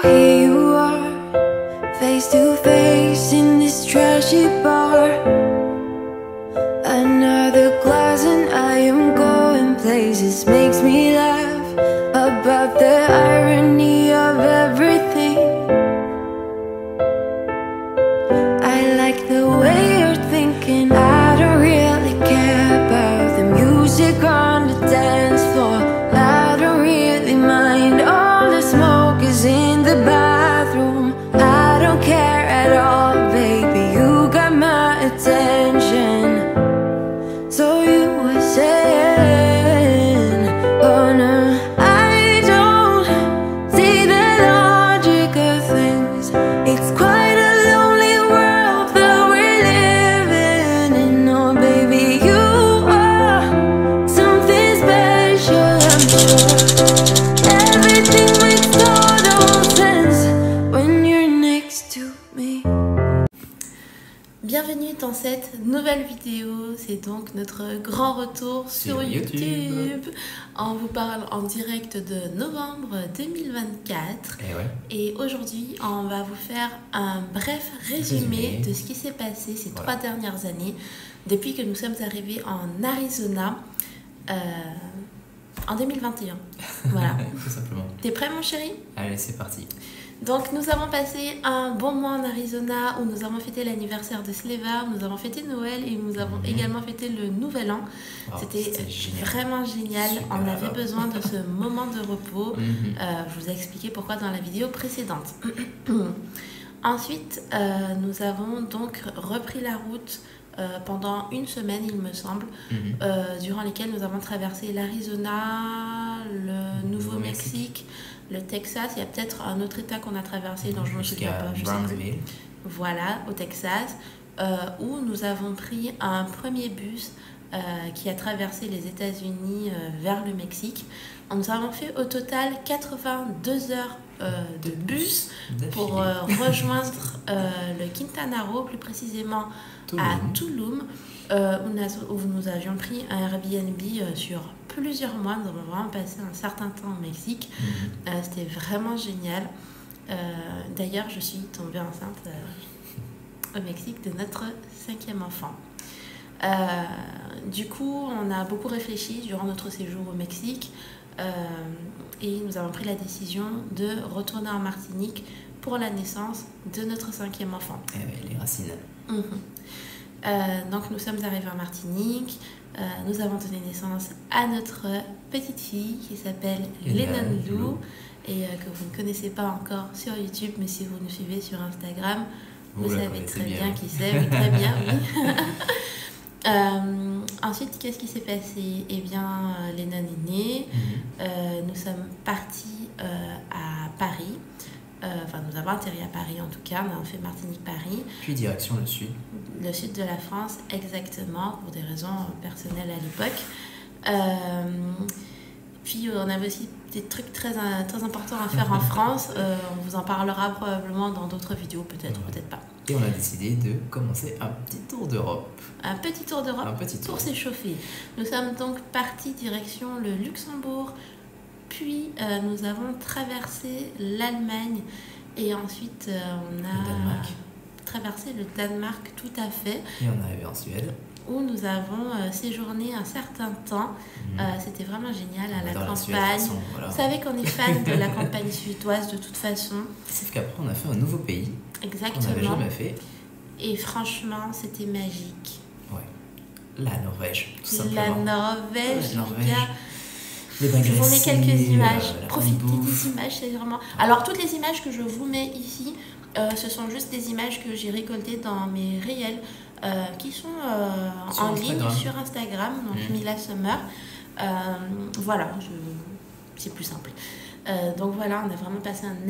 here you are, face to face in this trashy bar. Another glass and I am going places. Makes me laugh about the irony of everything. I like the way you're thinking. I don't really care about the music on the dance floor. I don't really mind all the smoke is in the bathroom. I don't care at all, baby, you got my attention. So you were saying, oh no, I don't see the logic of things. It's quite a lonely world that we're living in. Oh baby, you are something special, I'm sure. Everything makes total sense when you're next to me. Bienvenue dans cette nouvelle vidéo, c'est donc notre grand retour sur YouTube. On vous parle en direct de novembre 2024 et aujourd'hui on va vous faire un bref résumé de ce qui s'est passé ces 3 dernières années depuis que nous sommes arrivés en Arizona en 2021. Voilà. Tout simplement. T'es prêt mon chéri? Allez, c'est parti. Donc nous avons passé un bon mois en Arizona où nous avons fêté l'anniversaire de Sleva, nous avons fêté Noël et nous avons également fêté le Nouvel An. C'était vraiment génial, on avait besoin de ce moment de repos. Je vous ai expliqué pourquoi dans la vidéo précédente. Ensuite, nous avons donc repris la route pendant une semaine, il me semble, durant lesquelles nous avons traversé l'Arizona, le Nouveau-Mexique, le Texas. Il y a peut-être un autre état qu'on a traversé dont je me souviens pas. Voilà, au Texas, où nous avons pris un premier bus qui a traversé les États-Unis vers le Mexique. Nous avons fait au total 82 heures de bus pour rejoindre le Quintana Roo, plus précisément à Tulum, où nous avions pris un Airbnb sur plusieurs mois. Nous avons vraiment passé un certain temps au Mexique. C'était vraiment génial. D'ailleurs, je suis tombée enceinte au Mexique de notre 5e enfant. Du coup, on a beaucoup réfléchi durant notre séjour au Mexique et nous avons pris la décision de retourner en Martinique pour la naissance de notre 5e enfant. Les racines. Donc nous sommes arrivés en Martinique, nous avons donné naissance à notre petite fille qui s'appelle Lennon Lou et que vous ne connaissez pas encore sur YouTube, mais si vous nous suivez sur Instagram, vous savez très bien qui c'est, oui, très bien, oui. Ensuite, qu'est-ce qui s'est passé? Eh bien, Lennon est née, nous sommes partis à Paris. Enfin, nous avons atterri à Paris en tout cas, on a fait Martinique-Paris. Puis direction le sud. Le sud de la France, exactement, pour des raisons personnelles à l'époque. Puis on avait aussi des trucs très importants à faire en France. On vous en parlera probablement dans d'autres vidéos, peut-être, peut-être pas. Et on a décidé de commencer un petit tour d'Europe. Un petit tour d'Europe pour s'échauffer. Nous sommes donc partis direction le Luxembourg. Puis nous avons traversé l'Allemagne et ensuite on a traversé le Danemark, tout à fait. Et on est arrivé en Suède. Où nous avons séjourné un certain temps. C'était vraiment génial à la campagne. Vous savez qu'on est fan de la campagne suédoise de toute façon. Sauf qu'après on a fait un nouveau pays. Exactement. On n'avait jamais fait. Et franchement, c'était magique. Ouais. La Norvège, tout simplement. La Norvège, les gars. Je vous mets quelques images, profitez des images, c'est vraiment... Alors toutes les images que je vous mets ici, ce sont juste des images que j'ai récoltées dans mes réels qui sont en ligne sur Instagram, donc Mila Summer. Voilà, c'est plus simple. Donc voilà, on a vraiment passé un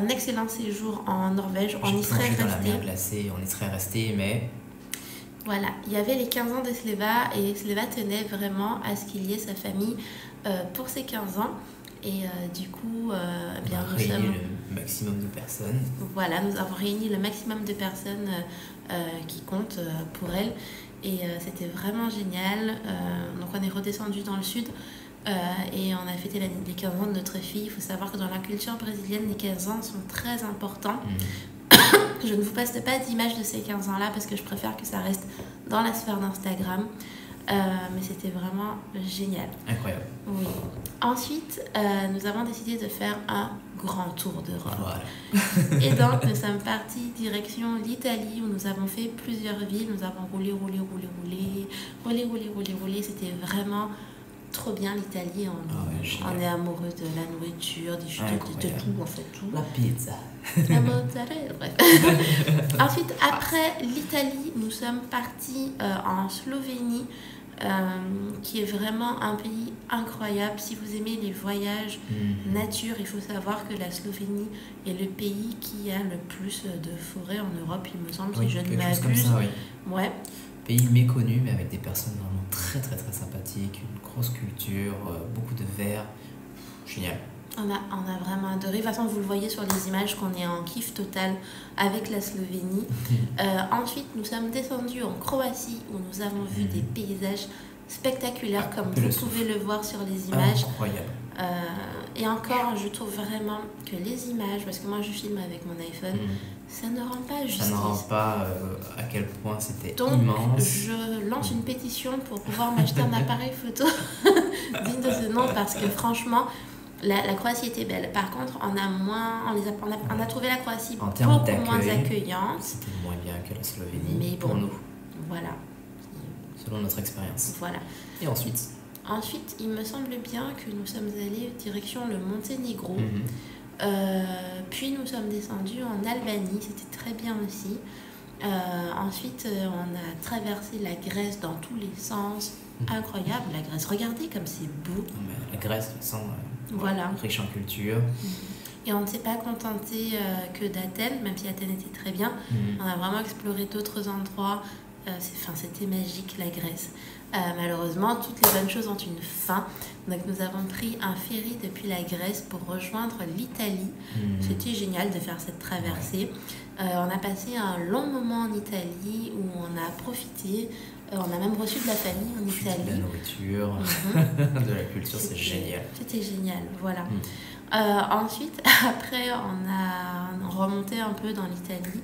excellent séjour en Norvège. On y serait resté. Dans la mer glacée, on y serait resté, mais... Voilà, il y avait les 15 ans de Sleva et Sleva tenait vraiment à ce qu'il y ait sa famille pour ses 15 ans. Et du coup, bien, nous avons réuni le maximum de personnes. Voilà, nous avons réuni le maximum de personnes qui comptent pour elle. Et c'était vraiment génial. Donc on est redescendu dans le sud. Et on a fêté les 15 ans de notre fille. Il faut savoir que dans la culture brésilienne, les 15 ans sont très importants. Je ne vous poste pas d'image de ces 15 ans-là parce que je préfère que ça reste dans la sphère d'Instagram. Mais c'était vraiment génial. Incroyable. Oui. Ensuite, nous avons décidé de faire un grand tour d'Europe. Voilà. Et donc, nous sommes partis direction l'Italie où nous avons fait plusieurs villes. Nous avons roulé. C'était vraiment trop bien l'Italie. On est amoureux de la nourriture, de tout, en fait, tout. La pizza. La mozzarella, bref. Ensuite, après l'Italie, nous sommes partis en Slovénie, qui est vraiment un pays incroyable. Si vous aimez les voyages nature, il faut savoir que la Slovénie est le pays qui a le plus de forêts en Europe, il me semble, si je ne m'abuse. Ouais. Pays méconnu, mais avec des personnes vraiment très très très sympathiques, une grosse culture, beaucoup de verre. Génial. On a vraiment adoré. De toute façon, vous le voyez sur les images qu'on est en kiff total avec la Slovénie. Ensuite, nous sommes descendus en Croatie où nous avons vu des paysages spectaculaires comme vous pouvez le voir sur les images. Incroyable. Et encore, je trouve vraiment que les images, parce que moi je filme avec mon iPhone, ça ne rend pas justice. Ça ne rend pas à quel point c'était donc, immense. Je lance une pétition pour pouvoir m'acheter un appareil photo digne de ce nom parce que franchement, la Croatie était belle. Par contre, on a trouvé la Croatie en termes beaucoup moins accueillante. C'était moins bien que la Slovénie, mais pour nous. Voilà. Selon notre expérience. Voilà. Et ensuite, il me semble bien que nous sommes allés direction le Monténégro. Puis nous sommes descendus en Albanie, c'était très bien aussi. Ensuite, on a traversé la Grèce dans tous les sens. Incroyable, la Grèce. Regardez comme c'est beau. La Grèce, sans riche en culture. Et on ne s'est pas contenté que d'Athènes, même si Athènes était très bien. On a vraiment exploré d'autres endroits. C'était magique, la Grèce. Malheureusement, toutes les bonnes choses ont une fin. Donc nous avons pris un ferry depuis la Grèce pour rejoindre l'Italie. C'était génial de faire cette traversée. On a passé un long moment en Italie où on a profité. On a même reçu de la famille en Italie. De la nourriture, de la culture, c'est génial. C'était génial, voilà. Ensuite, après, on a remonté un peu dans l'Italie.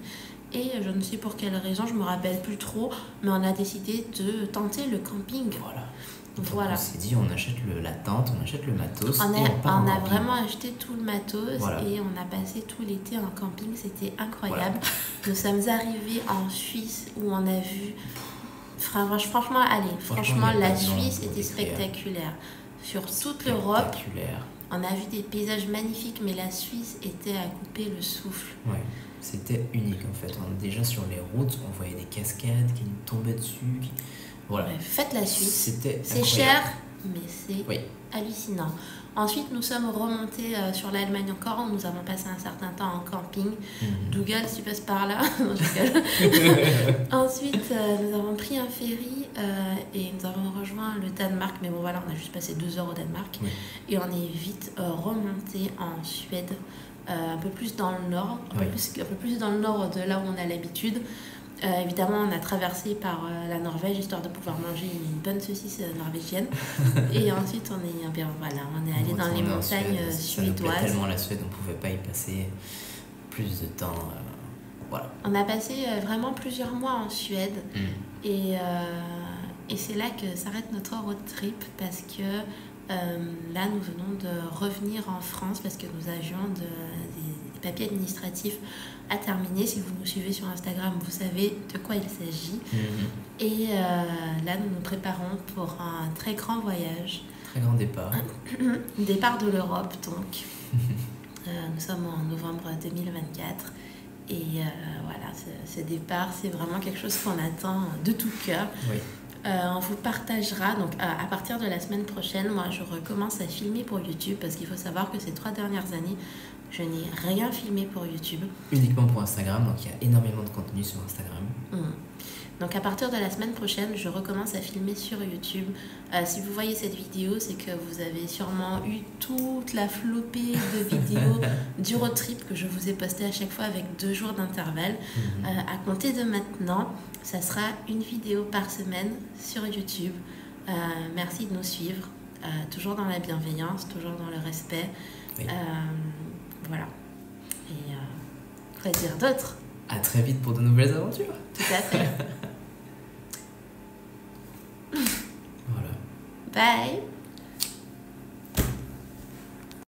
Et je ne sais pour quelle raison, je me rappelle plus trop, mais on a décidé de tenter le camping. Voilà. On s'est dit, on achète la tente, on achète le matos. On a vraiment acheté tout le matos et on a passé tout l'été en camping. C'était incroyable. Nous sommes arrivés en Suisse où on a vu. Franchement, la Suisse était spectaculaire. Sur toute l'Europe, on a vu des paysages magnifiques, mais la Suisse était à couper le souffle. Ouais. C'était unique en fait. Déjà sur les routes, on voyait des cascades qui nous tombaient dessus. Voilà. Faites la Suisse. C'est cher, mais c'est hallucinant. Ensuite, nous sommes remontés sur l'Allemagne encore, où nous avons passé un certain temps en camping. Dougal, si tu passes par là. Non, je rigole. Ensuite, nous avons pris un ferry et nous avons rejoint le Danemark. Mais bon, voilà, on a juste passé 2 heures au Danemark. Et on est vite remonté en Suède. Un peu plus dans le nord, un peu plus dans le nord de là où on a l'habitude. Évidemment, on a traversé par la Norvège histoire de pouvoir manger une bonne saucisse norvégienne. Et ensuite, on est allé dans les montagnes suédoises. Ça nous plaît tellement la Suède, on ne pouvait pas y passer plus de temps. On a passé vraiment plusieurs mois en Suède. Et c'est là que s'arrête notre road trip parce que là, nous venons de revenir en France parce que nous avions des papiers administratifs à terminer. Si vous nous suivez sur Instagram, vous savez de quoi il s'agit. Et là, nous nous préparons pour un très grand voyage. Très grand départ. Départ de l'Europe, donc. Nous sommes en novembre 2024. Et voilà, ce départ, c'est vraiment quelque chose qu'on attend de tout cœur. On vous partagera, donc à partir de la semaine prochaine, moi je recommence à filmer pour YouTube parce qu'il faut savoir que ces 3 dernières années, je n'ai rien filmé pour YouTube. Uniquement pour Instagram, donc il y a énormément de contenu sur Instagram. Donc à partir de la semaine prochaine, je recommence à filmer sur YouTube. Si vous voyez cette vidéo, c'est que vous avez sûrement eu toute la flopée de vidéos du road trip que je vous ai posté à chaque fois avec 2 jours d'intervalle. À compter de maintenant, ça sera une vidéo par semaine sur YouTube. Merci de nous suivre. toujours dans la bienveillance, toujours dans le respect. Oui. Voilà. Et quoi dire d'autre? À très vite pour de nouvelles aventures. Tout à fait. Voilà. Bye.